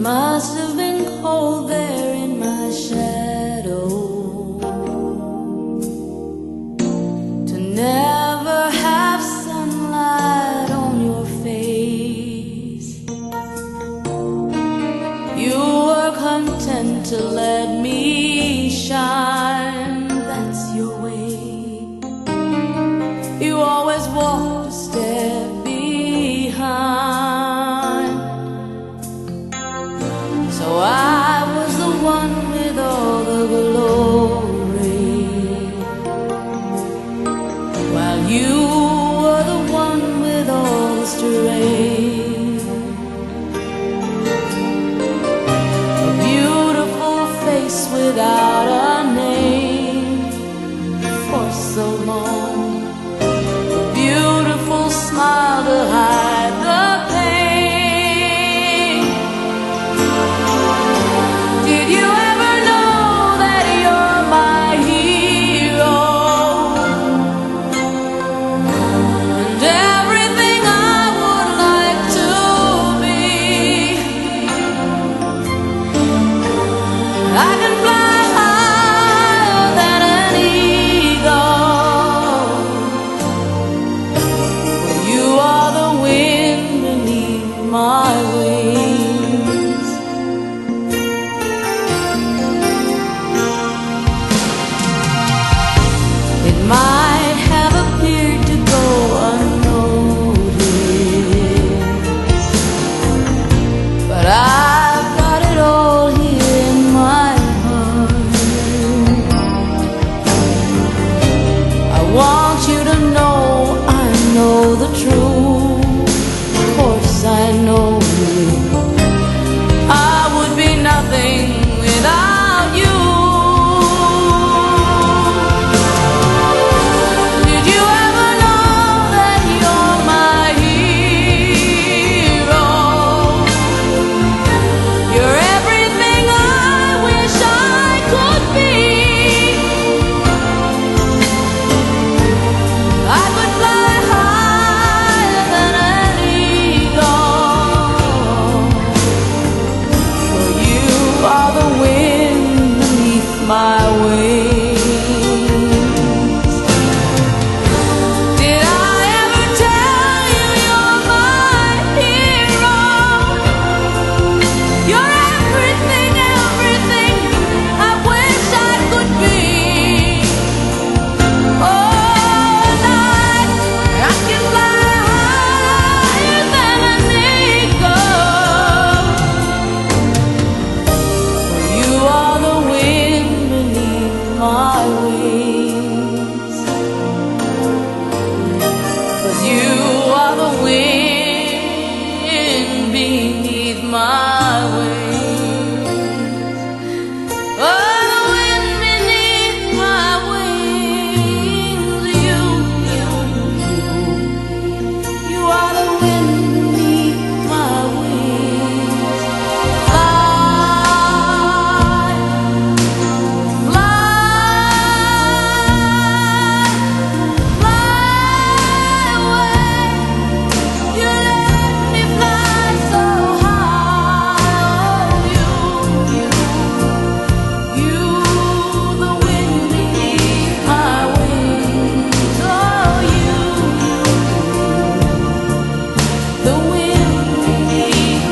must have been cold there in my shadow, to never have sunlight on your face. You were content to let me shine, that's your way. You always walked a step behind. So I was the one with all the glory, while you were the one with all the strength. A beautiful face without a name for so long, a beautiful smile to hide the pain. Did you ever know that you're my hero, and everything I would like to be? I can fly higher than an eagle. You are the wind beneath my wings. It might have appeared to go unnoticed, but I've got it all here in my heart. I want you to know I know the truth. Of course I know I would be nothing without you. Did you ever know that you're my hero? You're everything I wish I could be. I would fly higher than an eagle, for you are the wind beneath my wings. Did I ever tell you you're my hero? You're everything, everything I wish I could be. Oh, night, I can fly higher than an eagle. You are the wind beneath my wings. 'Cause you are the wind beneath my